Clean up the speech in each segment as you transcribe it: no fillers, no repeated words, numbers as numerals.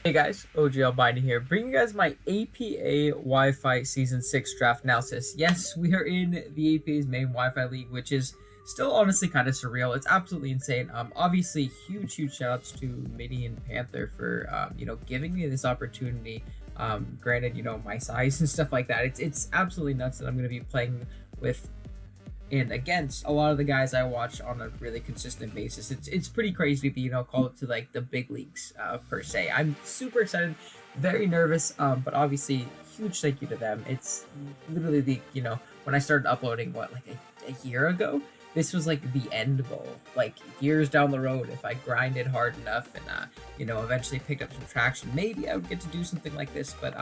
Hey guys, OG Albini here, bringing you guys my APA Wi-Fi Season 6 draft analysis. Yes, we are in the APA's main Wi-Fi league, which is still honestly kind of surreal. It's absolutely insane. Obviously, huge shout-outs to Midi and Panther for, giving me this opportunity. Granted, my size and stuff like that. It's absolutely nuts that I'm going to be playing with and against a lot of the guys I watch on a really consistent basis. It's pretty crazy to be call it to like the big leagues per se. I'm super excited, very nervous, but obviously huge thank you to them. It's literally the when I started uploading a year ago. This was like the end goal, like years down the road. If I grinded hard enough and eventually picked up some traction, maybe I would get to do something like this. But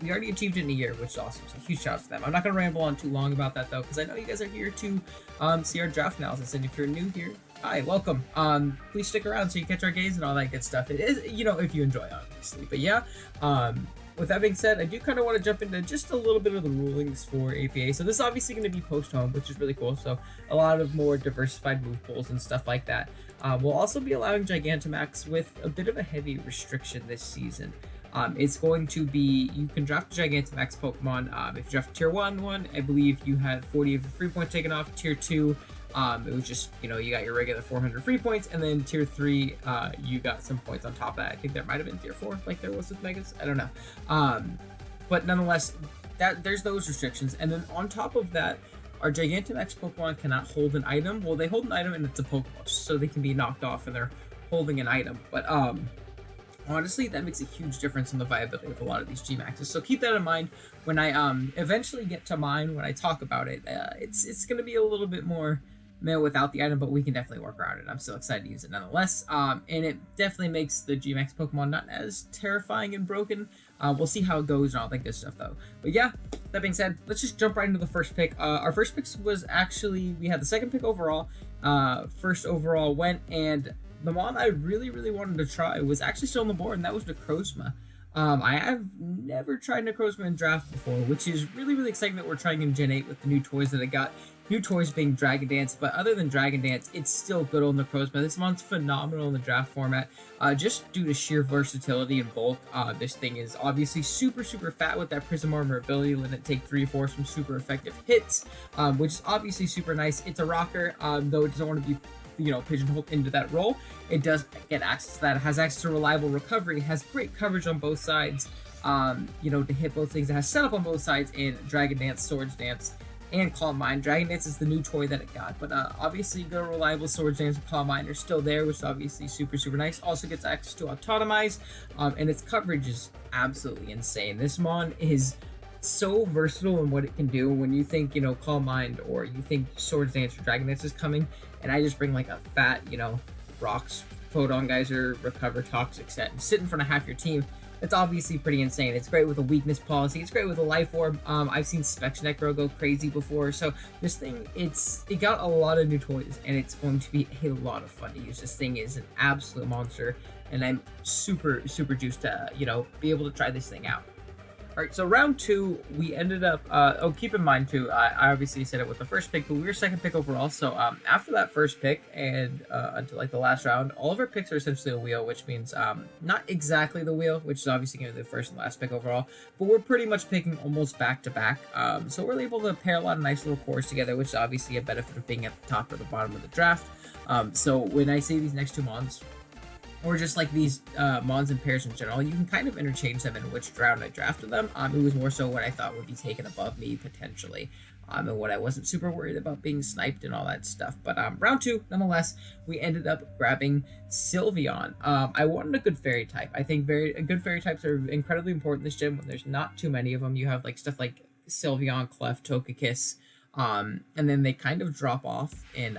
we already achieved it in a year, which is awesome. So huge shout out to them. I'm not going to ramble on too long about that though, because I know you guys are here to see our draft analysis. And if you're new here, hi, welcome. Please stick around so you catch our gaze and all that good stuff. It is, if you enjoy, obviously. But yeah, with that being said, I do kind of want to jump into just a little bit of the rulings for APA. So this is obviously going to be post-home, which is really cool. So a lot of more diversified move pools and stuff like that. We'll also be allowing Gigantamax with a bit of a heavy restriction this season. It's going to be, you can draft a Gigantamax Pokemon. If you draft tier 1, I believe you had 40 of the free points taken off. Tier 2, it was just, you got your regular 400 free points. And then tier 3, you got some points on top of that. I think there might have been tier 4, like there was with Megas. I don't know. But nonetheless, there's those restrictions. And then on top of that, our Gigantamax Pokemon cannot hold an item. Well, they hold an item and it's a Pokemon, so they can be knocked off and they're holding an item. But, honestly, that makes a huge difference in the viability of a lot of these Gmaxes. So keep that in mind when I eventually get to mine. When I talk about it, it's going to be a little bit more without the item, but we can definitely work around it. I'm still excited to use it nonetheless. And it definitely makes the Gmax Pokemon not as terrifying and broken. We'll see how it goes and all that good stuff though. But yeah, that being said, let's just jump right into the first pick. Our first pick was actually, we had the second pick overall. First overall went, and the mon I really wanted to try was actually still on the board, and that was Necrozma. I have never tried Necrozma in draft before, which is really exciting that we're trying in Gen 8 with the new toys that I got. New toys being Dragon Dance, but other than Dragon Dance, it's still good old Necrozma. This mon's phenomenal in the draft format, just due to sheer versatility and bulk. This thing is obviously super fat with that Prism Armor ability, letting it take 3-4 some super effective hits, which is obviously super nice. It's a rocker, though it doesn't want to be pigeonholed into that role. It does get access to that. It has access to reliable recovery. It has great coverage on both sides, to hit both things. It has setup on both sides in Dragon Dance, Swords Dance, and Calm Mind. Dragon Dance is the new toy that it got, but obviously good reliable Swords Dance and Calm Mind are still there, which is obviously super nice. Also gets access to Autotomize, and its coverage is absolutely insane. This mon is so versatile in what it can do. When you think, Calm Mind, or you think Swords Dance or Dragon Dance is coming, and I just bring like a fat, Rocks, Photon Geyser, Recover, Toxic set, and sit in front of half your team, it's obviously pretty insane. It's great with a weakness policy. It's great with a life orb. I've seen Specs Necro go crazy before. So this thing, it got a lot of new toys, and it's going to be a lot of fun to use. This thing is an absolute monster, and I'm super juiced to, be able to try this thing out. All right, so round 2, we ended up, keep in mind too, I obviously said it with the first pick, but we were second pick overall. So after that first pick and until like the last round, all of our picks are essentially a wheel, which means not exactly the wheel, which is obviously going to be the first and last pick overall, but we're pretty much picking almost back to back. So we're able to pair a lot of nice little cores together, which is obviously a benefit of being at the top or the bottom of the draft. So when I say these next two mons, or just like these mons and pairs in general, you can kind of interchange them in which round I drafted them. It was more so what I thought would be taken above me potentially, and what I wasn't super worried about being sniped and all that stuff. But round 2, nonetheless, we ended up grabbing Sylveon. I wanted a good fairy type. I think good fairy types are incredibly important in this gym when there's not too many of them. You have like stuff like Sylveon, Clef, Togekiss, and then they kind of drop off in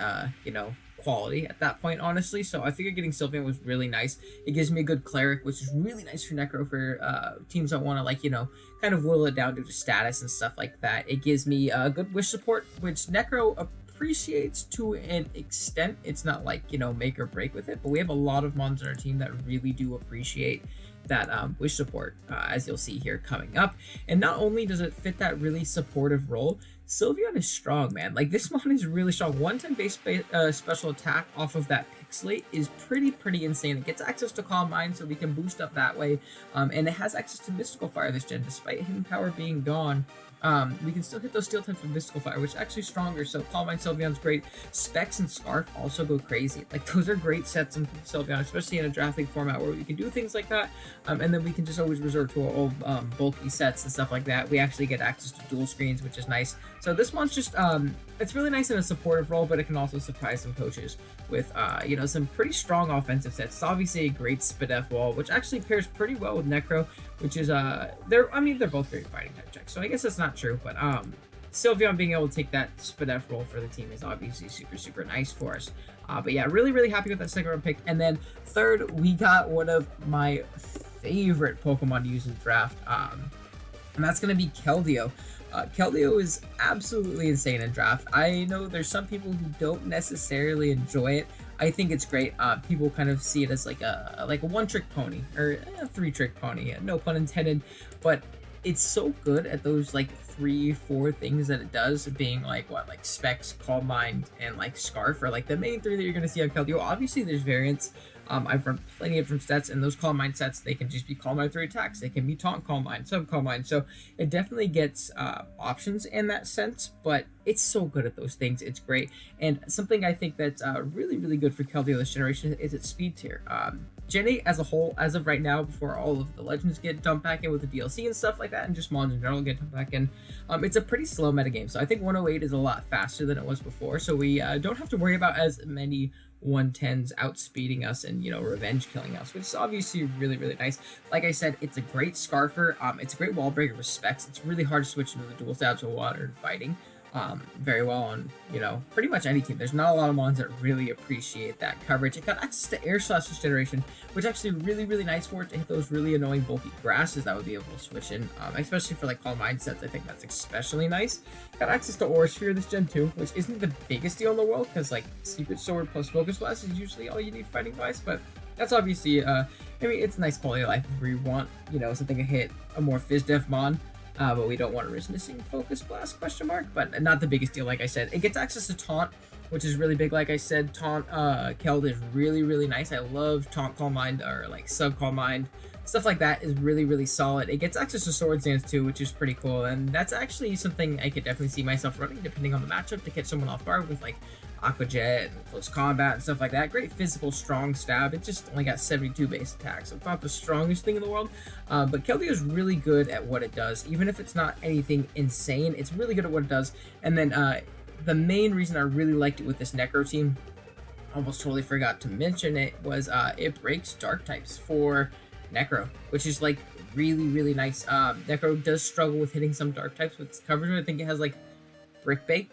quality at that point, honestly. So I figured getting Sylveon was really nice. It gives me a good cleric, which is really nice for Necro, for teams that want to kind of whittle it down due to status and stuff like that. It gives me a good wish support, which Necro appreciates to an extent. It's not like make or break with it, but we have a lot of mons on our team that really do appreciate that wish support, as you'll see here coming up. And not only does it fit that really supportive role, Sylveon is strong, man. Like, this mon is really strong. 110 base special attack off of that Pixelate is pretty insane. It gets access to Calm Mind, so we can boost up that way, and it has access to Mystical Fire this gen. Despite Hidden Power being gone, we can still hit those steel types with Mystical Fire, which is actually stronger. So Calm Mind Sylveon's great. Specs and Scarf also go crazy. Like, those are great sets in Sylveon, especially in a draft league format where we can do things like that, and then we can just always resort to our old bulky sets and stuff like that. We actually get access to dual screens, which is nice. So this one's just it's really nice in a supportive role, but it can also surprise some coaches with some pretty strong offensive sets. It's obviously a great Spadef wall, which actually pairs pretty well with Necro, which is they're both great fighting type checks. So I guess that's not true, but Sylveon being able to take that Spadef role for the team is obviously super nice for us. But yeah, really happy with that second round pick. And then third, we got one of my favorite Pokemon to use in draft, and that's going to be Keldeo. Keldeo is absolutely insane in draft. I know there's some people who don't necessarily enjoy it. I think it's great. People kind of see it as like a one-trick pony, or a three-trick pony, no pun intended, but it's so good at those like 3-4 things that it does, being like Specs, Calm Mind, and like Scarf are like the main three that you're going to see on Keldeo. Obviously there's variants. I've run plenty of different sets, and those Calm Mind sets, they can just be Calm Mind 3 attacks. They can be Taunt Calm Mind, Sub Calm Mind. So it definitely gets options in that sense, but it's so good at those things. It's great. And something I think that's really good for Keldeo this generation is its speed tier. Gen 8 as a whole, as of right now, before all of the legends get dumped back in with the DLC and stuff like that, and just mods in general get dumped back in, it's a pretty slow metagame. So I think 108 is a lot faster than it was before. So we don't have to worry about as many 110s outspeeding us and revenge killing us, which is obviously really nice. Like I said, it's a great Scarfer. It's a great wall breaker with Specs. It's really hard to switch into the dual stabs of water and fighting very well on pretty much any team. There's not a lot of mons that really appreciate that coverage. It got access to Air Slash this generation, which actually really nice for it to hit those really annoying bulky grasses that would be able to switch in, especially for like Calm Mind sets. I think that's especially nice. Got access to Aura Sphere this gen too, which isn't the biggest deal in the world, because like Secret Sword plus Focus Blast is usually all you need fighting wise, but that's obviously it's a nice quality of life if you want something to hit a more Fizdef mon. But we don't want a Risk Missing Focus Blast, ? But not the biggest deal, like I said. It gets access to Taunt, which is really big. Like I said, Taunt Keld is really nice. I love Taunt Calm Mind, or like Sub Calm Mind. Stuff like that is really solid. It gets access to Sword Dance too, which is pretty cool. And that's actually something I could definitely see myself running, depending on the matchup, to catch someone off guard with like Aqua Jet and close combat and stuff like that. Great physical, strong stab. It just only got 72 base attacks, so it's not the strongest thing in the world. But Keldeo is really good at what it does. Even if it's not anything insane, it's really good at what it does. And then the main reason I really liked it with this Necro team, almost totally forgot to mention it, was it breaks dark types for Necro, which is like really nice. Necro does struggle with hitting some dark types with its coverage. I think it has like Brick Break,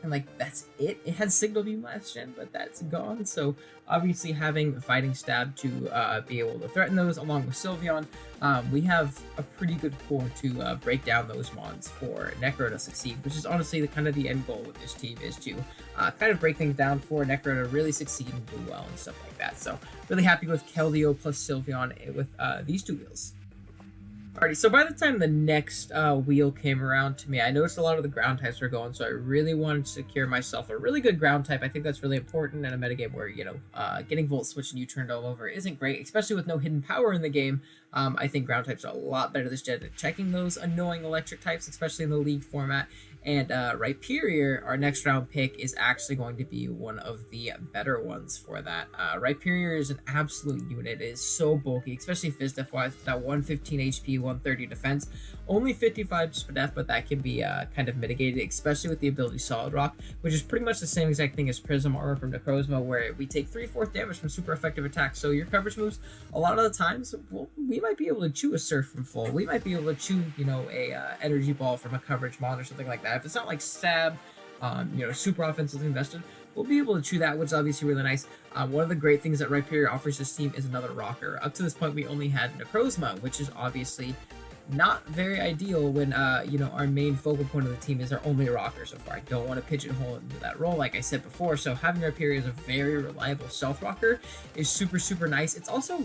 and like that's it. It had Signal Beam last gen, but that's gone. So obviously having Fighting Stab to be able to threaten those, along with Sylveon, we have a pretty good core to break down those mons for Necro to succeed, which is honestly the end goal with this team, is to kind of break things down for Necro to really succeed and do well and stuff like that. So really happy with Keldeo plus Sylveon with these two wheels. Alrighty, so by the time the next wheel came around to me, I noticed a lot of the ground types were going, so I really wanted to secure myself a really good ground type. I think that's really important in a metagame where, getting Volt Switch and U-turned all over isn't great, especially with no hidden power in the game. I think ground types are a lot better this gen at checking those annoying electric types, especially in the league format. And Rhyperior, our next round pick, is actually going to be one of the better ones for that. Rhyperior is an absolute unit. It is so bulky, especially Fizdef-wise, that 115 HP, 130 defense. Only 55 Spadef, but that can be kind of mitigated, especially with the ability Solid Rock, which is pretty much the same exact thing as Prism Aura from Necrozma, where we take 3/4 damage from super effective attacks. So your coverage moves, a lot of the times, well, we might be able to chew a Surf from full. We might be able to chew, a Energy Ball from a coverage mod or something like that. If it's not like Stab, super offensively invested, we'll be able to chew that, which is obviously really nice. One of the great things that Rhyperior offers this team is another rocker. Up to this point, we only had Necrozma, which is obviously not very ideal when, our main focal point of the team is our only rocker so far. I don't want to pigeonhole into that role, like I said before, so having Rhyperior as a very reliable self-rocker is super nice. It's also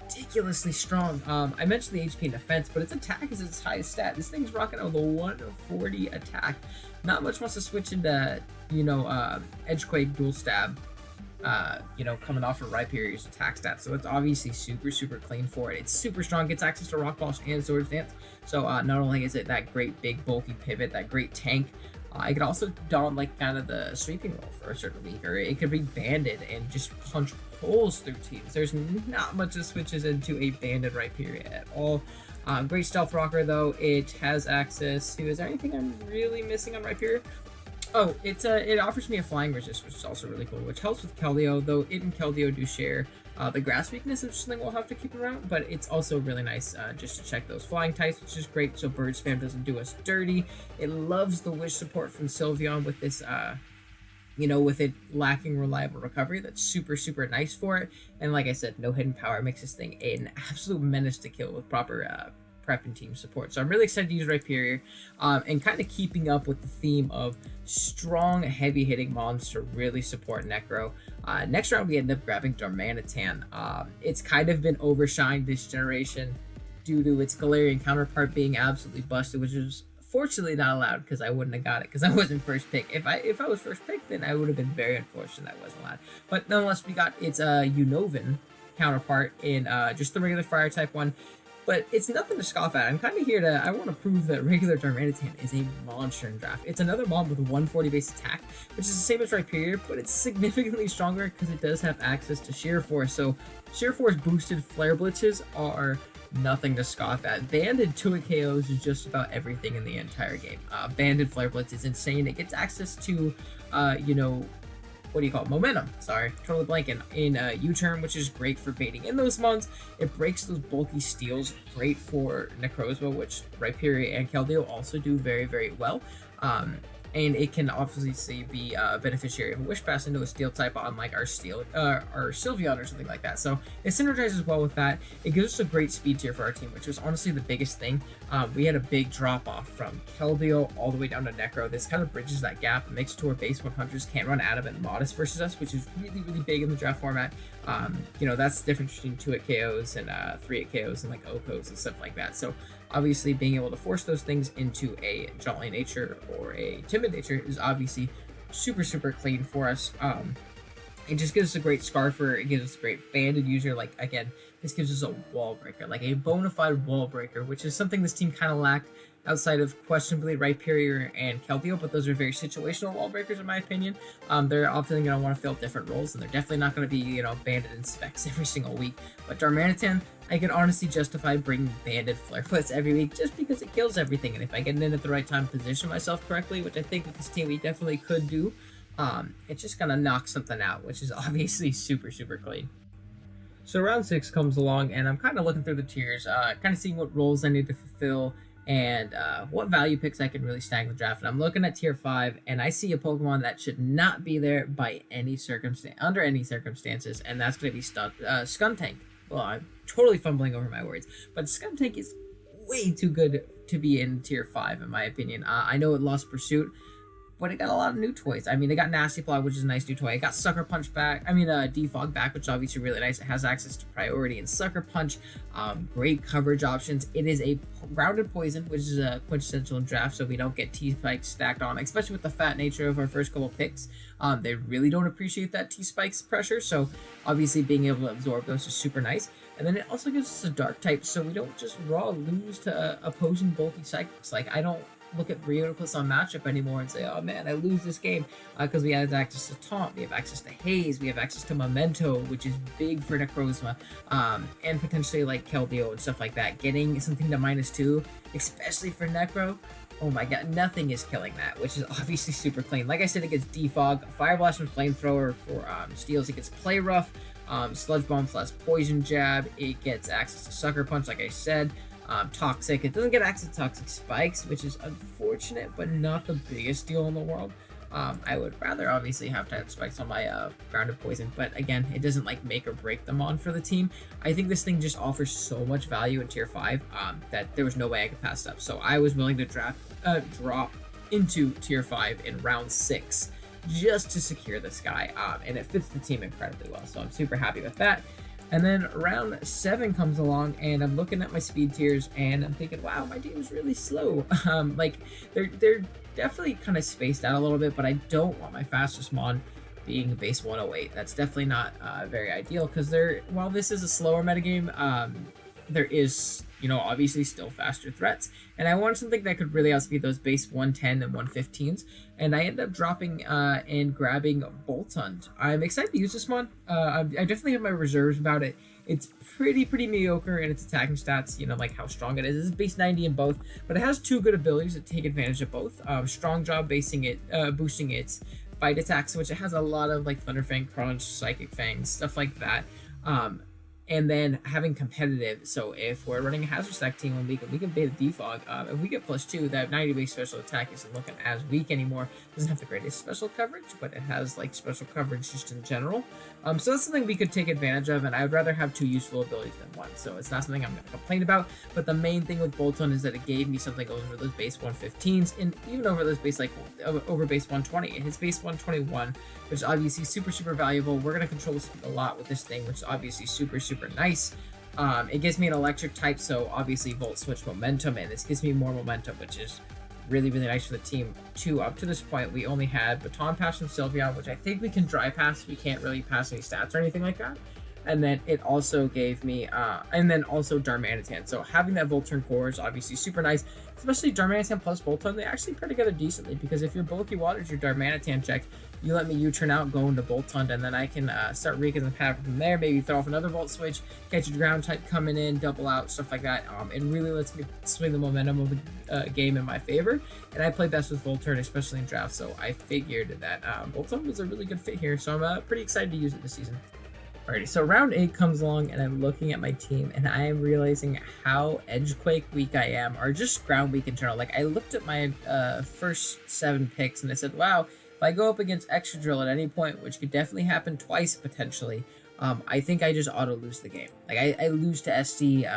ridiculously strong. I mentioned the HP and defense, but its attack is its highest stat. This thing's rocking out with a 140 attack. Not much wants to switch into, Edgequake dual stab you know, coming off of Rhyperior's attack stats. So it's obviously super clean for it. It's super strong, gets access to Rock Polish and Swords Dance. So not only is it that great big bulky pivot, that great tank, it could also don like kind of the sweeping role for a certain week, or it could be banded and just punch holes through teams. There's not much that switches into a banded Rhyperior at all. Great stealth rocker though. It has access to, is there anything I'm really missing on Rhyperior? Oh, it offers me a flying resist, which is also really cool, which helps with Keldeo, though it and Keldeo do share the grass weakness, which is something we'll have to keep around, but it's also really nice just to check those flying types, which is great so bird spam doesn't do us dirty. It loves the wish support from Sylveon with this, you know, with it lacking reliable recovery. That's super nice for it. And like I said, no hidden power makes this thing an absolute menace to kill with proper prep and team support. So I'm really excited to use Rhyperior, and kind of keeping up with the theme of strong, heavy hitting mons to really support Necro. Next round we end up grabbing Darmanitan. It's kind of been overshined this generation due to its Galarian counterpart being absolutely busted, which is fortunately not allowed because I wouldn't have got it because I wasn't first pick. If I was first pick, then I would have been very unfortunate I wasn't allowed. But nonetheless, we got its Unnovan counterpart in just the regular fire type one. But it's nothing to scoff at. I'm kind of here to, I want to prove that regular Darmanitan is a monster in draft. It's another mob with 140 base attack, which is the same as Rhyperior, but it's significantly stronger because it does have access to Sheer Force. So Sheer Force boosted Flare Blitzes are nothing to scoff at. Banded 2 KOs is just about everything in the entire game. Banded Flare Blitz is insane. It gets access to, you know, what do you call it? Momentum. Sorry, totally blanking. In U-turn, which is great for baiting in those mons. It breaks those bulky steals, great for Necrozma, which Rhyperior and Keldeo also do very well. And it can obviously be a beneficiary of a Wish Pass into a Steel type on like our Sylveon or something like that. So it synergizes well with that. It gives us a great speed tier for our team, which was honestly the biggest thing. We had a big drop off from Keldeo all the way down to Necro. This kind of bridges that gap and makes it to where base 100s can't run adamant modest versus us, which is really big in the draft format. You know, that's the difference between 2-hit KOs and 3-hit KOs and like OKOs and stuff like that. So obviously being able to force those things into a Jolly nature or a timid nature is obviously super clean for us. It just gives us a great Scarfer, it gives us a great banded user. Like again, this gives us a wall breaker, like a bona fide wall breaker, which is something this team kind of lacked outside of questionably Rhyperior and Keldeo, but those are very situational wall breakers in my opinion. They're often going to want to fill different roles, and they're definitely not going to be, you know, banded in specs every single week. But Darmanitan, I can honestly justify bringing banded Flare Blitz every week just because it kills everything, and if I get in at the right time, position myself correctly, which I think with this team we definitely could do, it's just going to knock something out, which is obviously super clean. So round 6 comes along, and I'm kind of looking through the tiers, kind of seeing what roles I need to fulfill, and what value picks I can really snag the draft. And I'm looking at tier 5, and I see a Pokemon that should not be there by any circumstance, under any circumstances, and that's going to be Skuntank. Well, I'm totally fumbling over my words, but Skuntank is way too good to be in tier 5 in my opinion. I know it lost Pursuit, but it got a lot of new toys. I mean, it got Nasty Plot, which is a nice new toy. It got Sucker Punch back. I mean, Defog back, which is obviously really nice. It has access to Priority and Sucker Punch. Great coverage options. It is a grounded poison, which is a quintessential in draft, so we don't get T-Spikes stacked on, especially with the fat nature of our first couple picks. They really don't appreciate that T-Spikes pressure, so obviously being able to absorb those is super nice. And then it also gives us a Dark type, so we don't just raw lose to opposing bulky cycles. Like, I don't look at Ridiculous on matchup anymore and say, oh man, I lose this game, because we have access to Taunt, we have access to Haze, we have access to Memento, which is big for Necrozma, and potentially like Keldeo and stuff like that. Getting something to -2, especially for Necro, oh my god, nothing is killing that, which is obviously super clean. Like I said, it gets Defog, Fire Blast and Flamethrower for steals, it gets Play Rough, Sludge Bomb / Poison Jab, it gets access to Sucker Punch, like I said. Toxic, it doesn't get access to Toxic Spikes, which is unfortunate, but not the biggest deal in the world. I would rather obviously have to have spikes on my grounded poison, but again, it doesn't like make or break them on for the team. I think this thing just offers so much value in tier 5 that there was no way I could pass it up. So I was willing to drop into tier 5 in round 6 just to secure this guy, and it fits the team incredibly well. So I'm super happy with that. And then round 7 comes along, and I'm looking at my speed tiers, and I'm thinking, wow, my team's really slow. Like, they're definitely kind of spaced out a little bit, but I don't want my fastest mon being base 108. That's definitely not very ideal, because while this is a slower metagame, there is, you know, obviously still faster threats. And I wanted something that could really outspeed those base 110 and 115s. And I ended up dropping and grabbing Boltund. I'm excited to use this one. I definitely have my reserves about it. It's pretty mediocre in its attacking stats, you know, like how strong it is. It's base 90 in both, but it has two good abilities that take advantage of both. Strong Jaw boosting its bite attacks, which it has a lot of like Thunder Fang, Crunch, Psychic Fangs, stuff like that. And then having competitive, so if we're running a hazard stack team and we can bait a defog, if we get +2, that 90 base special attack isn't looking as weak anymore. It doesn't have the greatest special coverage, but it has like special coverage just in general. So that's something we could take advantage of, and I would rather have two useful abilities than one. So it's not something I'm going to complain about. But the main thing with Boltund is that it gave me something over those base 115s, and even over those base over base 120. And his base 121, which is obviously super valuable. We're going to control the speed a lot with this thing, which is obviously super nice. It gives me an electric type, so obviously Volt Switch momentum, and this gives me more momentum, which is really nice for the team too. Up to this point, we only had Baton Pass from Sylveon, which I think we can dry pass. We can't really pass any stats or anything like that. And then it also gave me, and then also Darmanitan. So having that Volturn core is obviously super nice, especially Darmanitan plus Boltund. They actually pair together decently, because if your bulky waters your Darmanitan check, you let me U-turn out, go into Boltund, and then I can start wreaking the pattern from there. Maybe throw off another Volt Switch, catch a ground type coming in, double out, stuff like that. It really lets me swing the momentum of the game in my favor. And I play best with Volturn, especially in draft, so I figured that Boltund was a really good fit here. So I'm pretty excited to use it this season. Alrighty, so round 8 comes along, and I'm looking at my team, and I am realizing how Edgequake weak I am, or just ground weak in general. Like, I looked at my first 7 picks, and I said, wow, if I go up against Extra Drill at any point, which could definitely happen twice potentially, I think I just auto lose the game. Like, I lose to SD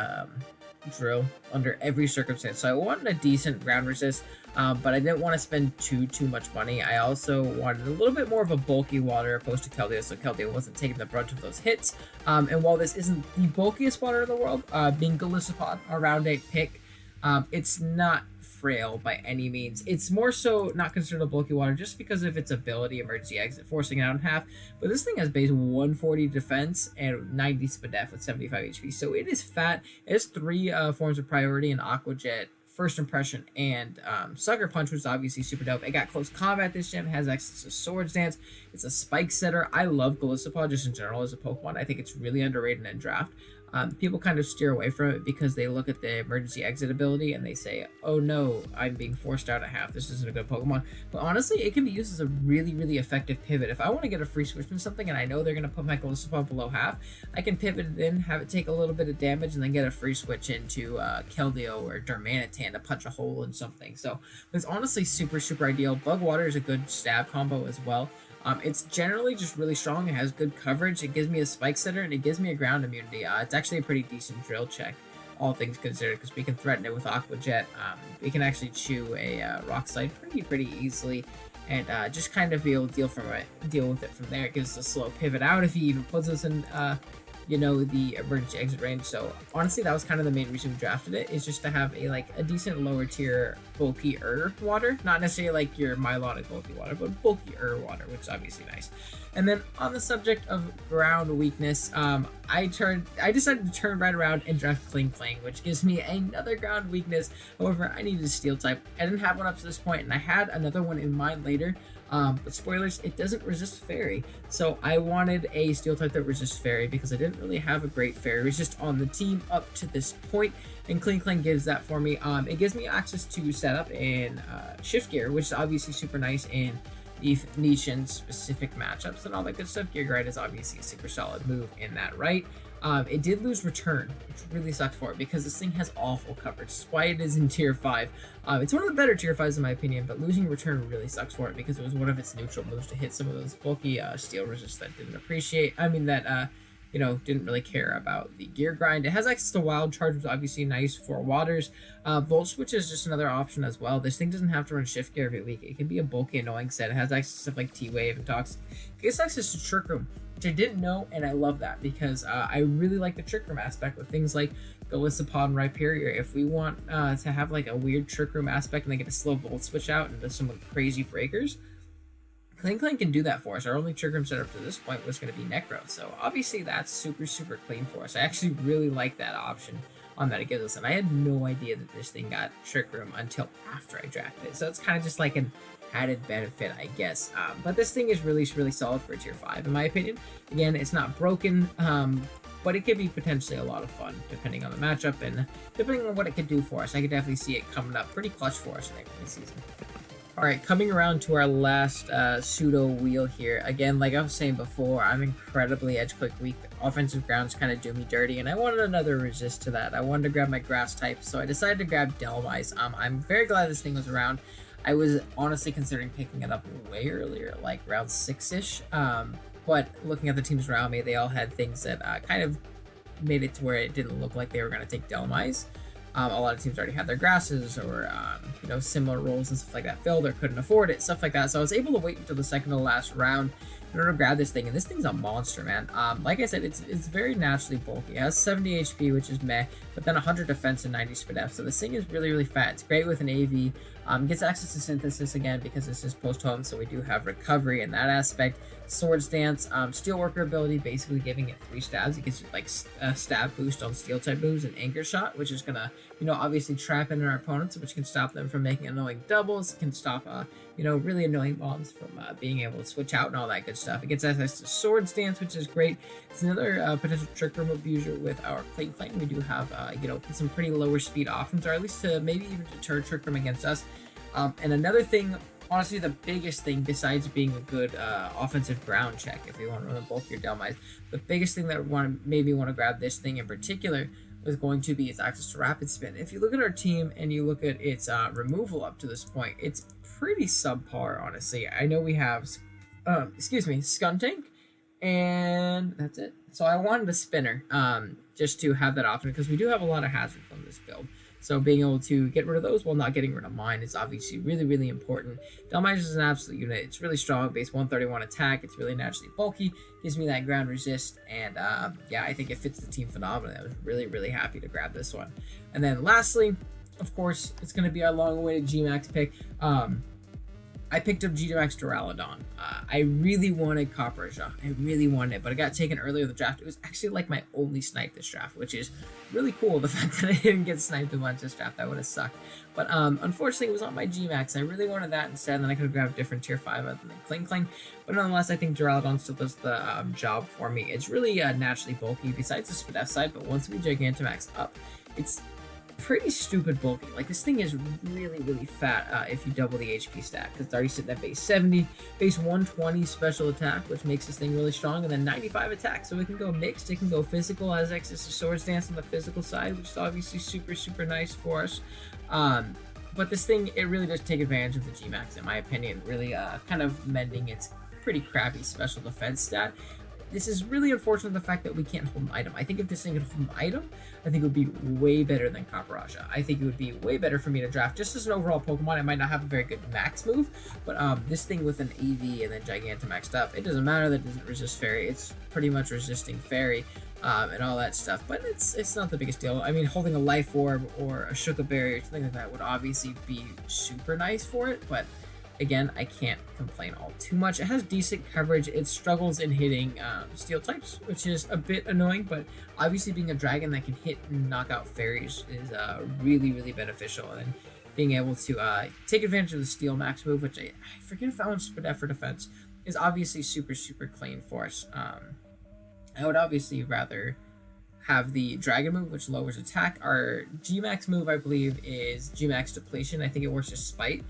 Drill under every circumstance. So I wanted a decent ground resist, but I didn't want to spend too much money. I also wanted a little bit more of a bulky water opposed to Keldeo, so Keldeo wasn't taking the brunt of those hits. And while this isn't the bulkiest water in the world, being Golisopod, a round 8 pick, it's not frail by any means. It's more so not considered a bulky water just because of its ability, emergency exit, forcing it out in half. But this thing has base 140 defense and 90 spadef with 75 HP, so it is fat. It has 3 forms of priority in Aqua Jet, First Impression, and Sucker Punch, which is obviously super dope. It got close combat this gen, has access to Swords Dance. It's a spike setter. I love Golisopod just in general as a Pokemon. I think it's really underrated in draft. People kind of steer away from it because they look at the emergency exit ability and they say, oh no, I'm being forced out at half. This isn't a good Pokemon. But honestly, it can be used as a really effective pivot. If I want to get a free switch from something and I know they're going to put my Golisopod below half, I can pivot it in, have it take a little bit of damage, and then get a free switch into Keldeo or Darmanitan to punch a hole in something. So it's honestly super ideal. Bug Water is a good stab combo as well. It's generally just really strong. It has good coverage. It gives me a spike setter, and it gives me a ground immunity. It's actually a pretty decent drill check, all things considered, because we can threaten it with Aqua Jet. We can actually chew a Rock Slide pretty easily, and just kind of be able to deal with it from there. It gives us a slow pivot out if he even puts us in the emergency exit range. So honestly, that was kind of the main reason we drafted it, is just to have a decent lower tier bulkier water, not necessarily like your Milotic bulky water, but bulkier water, which is obviously nice. And then on the subject of ground weakness, I decided to turn right around and draft Klingklang, which gives me another ground weakness. However, I needed a steel type. I didn't have one up to this point, and I had another one in mind later. But spoilers, it doesn't resist fairy. So I wanted a steel type that resists fairy because I didn't really have a great fairy resist on the team up to this point, and Klingklang gives that for me. It gives me access to setup and shift gear, which is obviously super nice in the Nation specific matchups and all that good stuff. Gear Grind is obviously a super solid move in that right. It did lose return, which really sucked for it because this thing has awful coverage. That's why it is in tier 5. It's one of the better tier 5s in my opinion, but losing return really sucks for it because it was one of its neutral moves to hit some of those bulky steel resists that didn't didn't really care about the gear grind. It has access to Wild Charge, which is obviously nice for waters. Volt Switch is just another option as well. This thing doesn't have to run shift gear every week. It can be a bulky, annoying set. It has access to stuff like T-Wave and Toxic. It gets access to Trick Room, which I didn't know, and I love that because I really like the Trick Room aspect with things like Golisopod and Rhyperior. If we want to have like a weird Trick Room aspect and they get a slow Volt Switch out into some crazy breakers, Klingklang can do that for us. Our only Trick Room setup to this point was going to be Necro, so obviously that's super, super clean for us. I actually really like that option on that it gives us, and I had no idea that this thing got Trick Room until after I drafted it, so it's kind of just like an added benefit, I guess. But this thing is really, really solid for a tier 5, in my opinion. Again, it's not broken, but it could be potentially a lot of fun depending on the matchup and depending on what it could do for us. I could definitely see it coming up pretty clutch for us later in the season. Alright, coming around to our last pseudo wheel here. Again, like I was saying before, I'm incredibly edge quick weak. Offensive grounds kind of do me dirty, and I wanted another resist to that. I wanted to grab my grass type, so I decided to grab Dhelmise. I'm very glad this thing was around. I was honestly considering picking it up way earlier, like round 6-ish. But looking at the teams around me, they all had things that kind of made it to where it didn't look like they were going to take Dhelmise. A lot of teams already had their grasses or, similar roles and stuff like that filled or couldn't afford it, stuff like that. So I was able to wait until the second to last round in order to grab this thing. And this thing's a monster, man. Like I said, it's very naturally bulky. It has 70 HP, which is meh, but then 100 defense and 90 speed F. So this thing is really, really fat. It's great with an AV. Gets access to synthesis again because this is post-home, so we do have recovery in that aspect. Sword stance, steelworker ability, basically giving it 3 stabs. It gives you like a stab boost on steel type moves and anchor shot, which is gonna, obviously trap in our opponents, which can stop them from making annoying doubles, can stop, really annoying bombs from being able to switch out and all that good stuff. It gets access to sword stance, which is great. It's another potential trick room abuser with our Klingklang. We do have, some pretty lower speed options, or at least to maybe even deter trick room against us. And another thing, honestly, the biggest thing, besides being a good offensive ground check, if you want to run the bulkier Dhelmise, the biggest thing that made me want to grab this thing in particular was going to be its access to rapid spin. If you look at our team and you look at its removal up to this point, it's pretty subpar, honestly. I know we have, Skuntank, and that's it. So I wanted a spinner just to have that option because we do have a lot of hazards on this build. So being able to get rid of those while not getting rid of mine is obviously really, really important. Dhelmise is an absolute unit. It's really strong, base 131 attack. It's really naturally bulky, gives me that ground resist, and I think it fits the team phenomenally. I was really, really happy to grab this one. And then lastly, of course, it's going to be our long-awaited G-Max pick. I picked up G-Max Duraludon. I really wanted Copperaja. I really wanted it, but it got taken earlier in the draft. It was actually like my only snipe this draft, which is really cool. The fact that I didn't get sniped a bunch this draft, that would have sucked. But unfortunately, it was on my G-Max. I really wanted that instead, and then I could have grabbed a different tier 5 other than Klingklang. But nonetheless, I think Duraludon still does the job for me. It's really naturally bulky besides the speed F side, but once we Gigantamax up, it's pretty stupid bulky. Like, this thing is really, really fat if you double the HP stack, because it's already sitting at base 70, base 120 special attack, which makes this thing really strong, and then 95 attack, so it can go mixed, it can go physical, has access to sword stance on the physical side, which is obviously super, super nice for us. But this thing, it really does take advantage of the G-Max, in my opinion, really kind of mending its pretty crappy special defense stat. This is really unfortunate, the fact that we can't hold an item. I think if this thing could hold an item, I think it would be way better than Copperaja. I think it would be way better for me to draft just as an overall Pokemon. It might not have a very good max move, but this thing with an EV and then Gigantamaxed up, it doesn't matter that it doesn't resist Fairy. It's pretty much resisting Fairy and all that stuff, but it's not the biggest deal. I mean, holding a Life Orb or a Shuka Berry or something like that would obviously be super nice for it, but again, I can't complain all too much. It has decent coverage. It struggles in hitting steel types, which is a bit annoying, but obviously being a dragon that can hit and knock out fairies is really, really beneficial. And then being able to take advantage of the steel max move, which I forget if that one's for defense, is obviously super, super clean for us. I would obviously rather have the dragon move, which lowers attack. Our G-Max move, I believe, is G-Max depletion. I think it works as spite.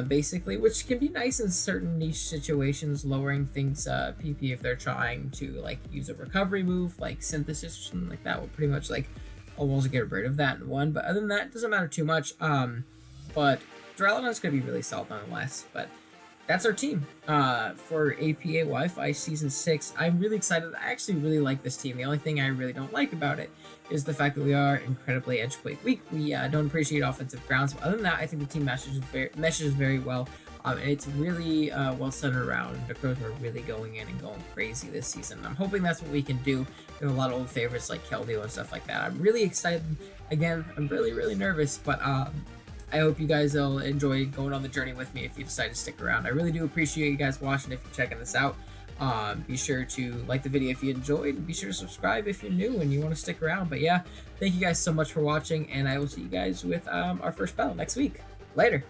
Basically, which can be nice in certain niche situations, lowering things PP if they're trying to like use a recovery move like synthesis or something like that. Will pretty much like almost get rid of that in one, but other than that, it doesn't matter too much. But Duraludon's gonna be really solid nonetheless. But that's our team for APA Wi-Fi Season 6. I'm really excited. I actually really like this team. The only thing I really don't like about it is the fact that we are incredibly edge quake weak. We don't appreciate offensive grounds. But other than that, I think the team meshes very well. And it's really well centered around Necrozma really going in and going crazy this season. I'm hoping that's what we can do. There are a lot of old favorites like Keldeo and stuff like that. I'm really excited. Again, I'm really, really nervous, but I hope you guys will enjoy going on the journey with me if you decide to stick around. I really do appreciate you guys watching if you're checking this out. Be sure to like the video if you enjoyed, and be sure to subscribe if you're new and you want to stick around. But yeah, thank you guys so much for watching, and I will see you guys with our first battle next week. Later.